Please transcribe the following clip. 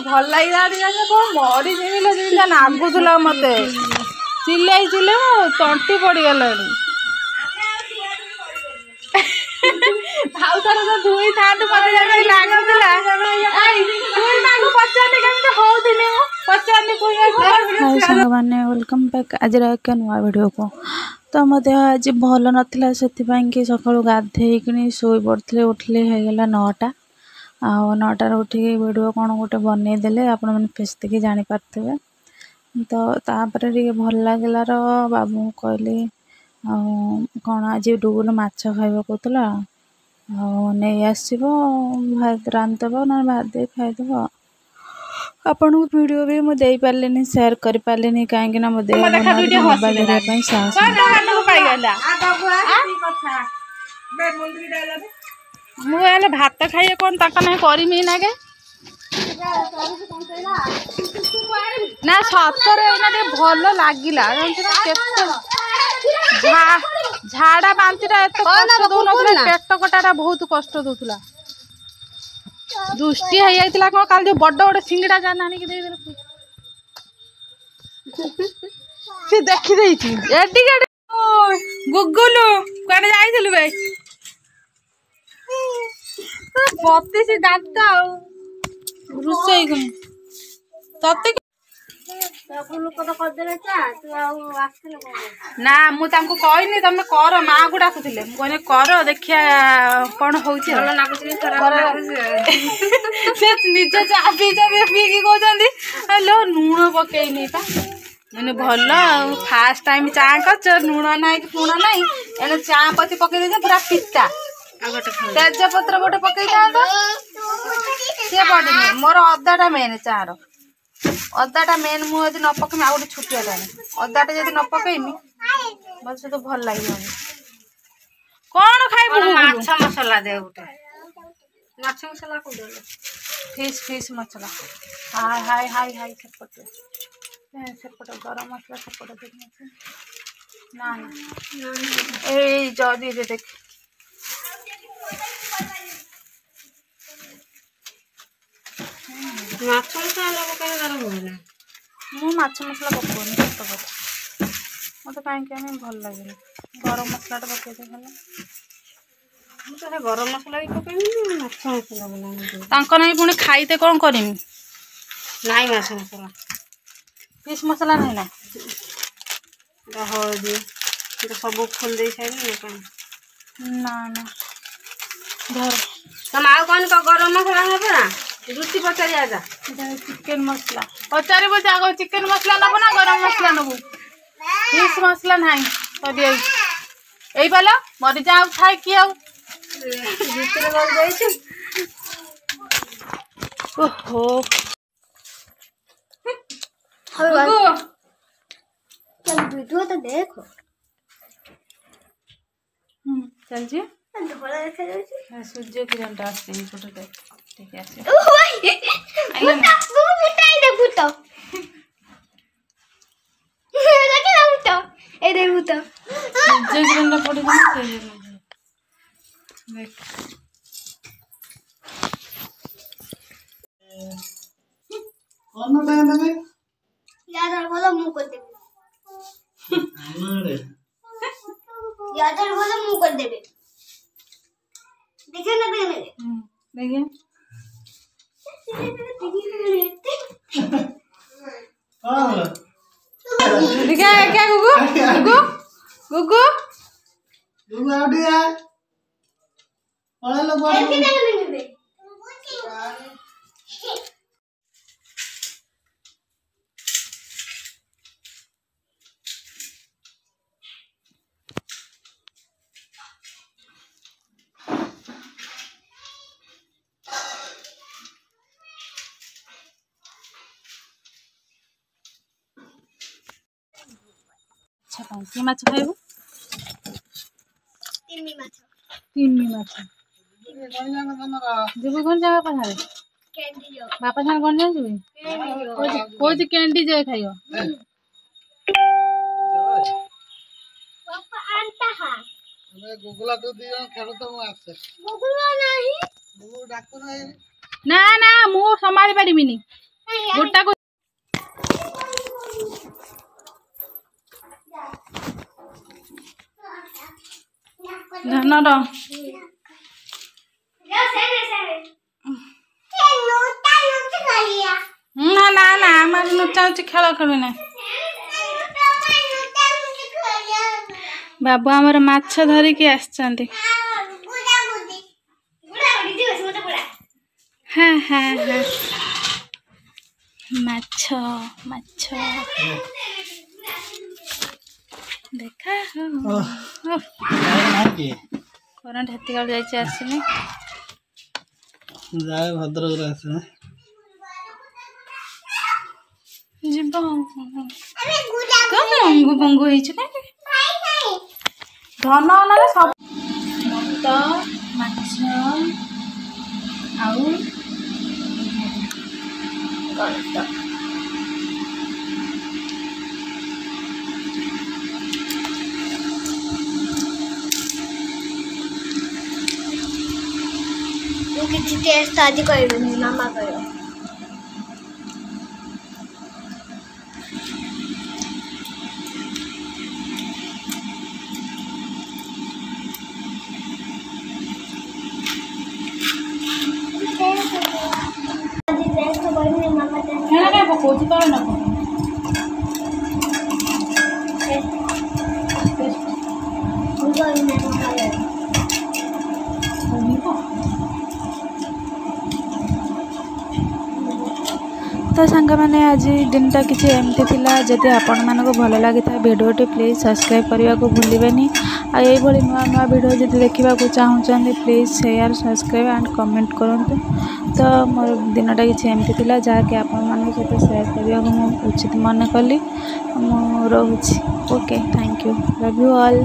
ଭଲ ଲାଗିଲା କଣ ମରି ଯେମିଲା ଯେମିତି ଲାଗୁଥିଲା ମତେ ଚିଲେଇ ଚିଲେଇ ତଣ୍ଟି ପଡିଗଲାଣି। ଆଉ ଥର ତ ଧୁଇ ଥାନ୍ତୁ ମତେ ଯେମିତି ଲାଗୁଥିଲା। ସାଙ୍ଗମାନେ ୱେଲକମ୍ ବ୍ୟାକ୍ ଆଜିର ଏକ ନୂଆ ଭିଡ଼ିଓକୁ। ତ ମୋ ଦେହ ଆଜି ଭଲ ନଥିଲା, ସେଥିପାଇଁ କି ସକାଳୁ ଗାଧେଇକିନି ଶୋଇ ପଡ଼ିଥିଲି। ଉଠିଲି ହେଇଗଲା 9ଟା। ଆଉ 9ଟାରେ ଉଠିକି ଭିଡ଼ିଓ କ'ଣ ଗୋଟେ ବନେଇଦେଲେ ଆପଣମାନେ ଫେସ୍ ଦେଖି ଜାଣିପାରୁଥିବେ। ତ ତାପରେ ଟିକେ ଭଲ ଲାଗିଲାର ବାବୁଙ୍କୁ କହିଲି ଆଉ କ'ଣ ଆଜି ଡୁଗୁଲ ମାଛ ଖାଇବା କହୁଥିଲା, ଆଉ ନେଇ ଆସିବ, ଭାତ ରାନ୍ଧିଦେବ, ନହେଲେ ଭାତ ଦେଇ ଖାଇଦେବ। ଆପଣଙ୍କୁ ଭିଡ଼ିଓ ବି ମୁଁ ଦେଇପାରିଲିନି, ସେୟାର କରିପାରିଲିନି, କାହିଁକିନା ମୋ ଦେହ ମୋବାଇଲ ଧରିବା ପାଇଁ ସାହସ ମୁଁ ହେଲେ ଭାତ ଖାଇବେ କ'ଣ ତାଙ୍କ ନାହିଁ କରିମି ନାକେ ନା ସତରେ ଏଇନା ଟିକେ ଭଲ ଲାଗିଲା। ଝାଡ଼ା ବାନ୍ତିଟା ଏତେ କଷ୍ଟ ଦଉନଥିଲା, ପେଟ କଟାଟା ବହୁତ କଷ୍ଟ ଦଉଥିଲା। ଦୃଷ୍ଟି ହେଇଯାଇଥିଲା କ'ଣ କାଲି ଯୋଉ ବଡ ଗୋଟେ ସିଙ୍ଗିଡା ଜାନ ଆଣିକି ଦେଇଦେଲେ ସେ ଦେଖିଦେଇଛି। ଏଠିକି ଗୁଗୁଲୁ କୁଆଡେ ଯାଇଥିଲୁ ବେ? ବତିସି ଦାନ୍ତ ଆଉ ରୋଷେଇ ତତେ ନା ମୁଁ ତାଙ୍କୁ କହିନି ତମେ କର, ମା କୁ ଡାକୁଥିଲେ। ମୁଁ କହିନି କର ଦେଖିଆ କଣ ହଉଛି। ଭଲ ଲାଗୁଛି ସେ ନିଜେ ଚା ପିଇକି କହୁଛନ୍ତି ଲୋ ଲୁଣ ପକେଇନି ପା। ମାନେ ଭଲ ଆଉ ଫାଷ୍ଟ ଟାଇମ ଚା କରିଛ, ଲୁଣ ନାହିଁ କି ଲୁଣ ନାହିଁ, ଏଣେ ଚା ପତି ପକେଇ ଦେଇଛ ପୁରା ପିତା। ତେଜପତ୍ର ଗୋଟେ ପକେଇଥାନ୍ତ, ସିଏ ପଡିନି। ମୋର ଅଦାଟା ମେନ୍, ଚାର ଅଦାଟା ମେନ୍। ମୁଁ ଯଦି ନ ପକେଇମି ଆଉ ଗୋଟେ ଛୁଟିଆଟା ଅଦାଟା ଯଦି ନ ପକେଇମି ମତେ ସେତ ଭଲ ଲାଗିବନି। କଣ ଖାଇବୁ? ମାଛ ମସଲା ଦେ ଗୋଟେ, ମାଛ ମସଲା ଫିସ୍ ମସଲା। ହାଇ ହାଇ ହାଇ ସେପଟେ ସେପଟେ ଗରମ ମସଲା ସେପଟେ ଦେଖ ନା ନା ଏଇ ଜରିରେ ଦେଖ। ମାଛ ମସଲା ପକେଇଲେ ତାର ହୁଏନା। ମୁଁ ମାଛ ମସଲା ପକଉନି ସତ କଥା, ମତେ କାହିଁକି ଆମେ ଭଲ ଲାଗେନି। ଗରମ ମସଲାଟା ପକେଇଦେ ଭଲ। ମୁଁ ତ ଗରମ ମସଲା ବି ପକେଇବିନି, ମାଛ ମସଲା ବନାଇ ତାଙ୍କ ନାଇଁ ପୁଣି ଖାଇତେ କ'ଣ କରିମି? ନାଇଁ ମାଛ ମସଲା ଫିସ୍ ମସଲା ନାହିଁ ନା ହଳଦୀ ସବୁ ଖୋଲି ଦେଇ ସାରିଲି ନା ନା ଧର ତମେ ଆଉ କ'ଣ ଗରମ ମସଲା ନେବ ନା ରୁଟି ପଚାରିବା ଚିକେନ ମସଲା ପଚାରିବ ଯେ ଆଗ ଚିକେନ ମସଲା ନବ ନା ଗରମ ମସଲା ନବୁ? ଫିସ୍ ମସଲା ନାହିଁ ସରିଯାଇଛି। ଏଇ ପାଲ ମରିଯା ଆଉ ଥାଏ କି ଆଉ ଭିତରେ ରହିଯାଇଛି। ଓହୋ वीडियो तो देखो चलजी धोला देखा जाଉଛି। सूर्य किरण टा आसे ई फोटो देख ठीक है आसे ओ भाई मुटा मुटाई दे भूत लगे ना भूत ए दे भूत सूर्य किरण टा पड़े ना से देख कौन ना दे यार बोलो मुंह कर दे यादर बोले मुंह कर देबे। देखे ना देखे देखिए क्या क्या गुगु गुगु गुगु गुगु आउट यार पढ़े लो बोल देखे देखे कि माछ खाइबू? तिमी माछ जीबू कौन जगह पहाड़े बापा साथ कौन जाऊ कौन कैंडी जाए खाइयो गुगला तो दी खेल तो आसे गुगला नहीं गुगु डाकू नहीं ना ना मु संभाली पारिबिनी गोटा को धन रो ना ना ना आम नुचा नुची खेल खेलु ना बाबू आमर माछ धरिकी आसचंती हाँ हाँ हाँ माछ माछ देखा करंट हेती काल जाइए आसनी जाए भद्रक आसे जीव अंगु पंगु धन ना सब मत माछ आउ किसी टेस्ट आज कर मामा करो पकोची तो ना तो सांग मैंने आज दिनटा किसी एमती थिला जदि आपण मानक भल लगी था वीडियोटी प्लीज सब्सक्राइब करने को भूलिबेनी आ ये नुआ नुआ वीडियो जब देखा चाहूँगी please share subscribe and comment करूँ तो मोर दिनटा किसी एमती थिला जहाँकि आपण मान सहित शेयर करने को मुझे उचित मन कली रोचे okay thank you love you all.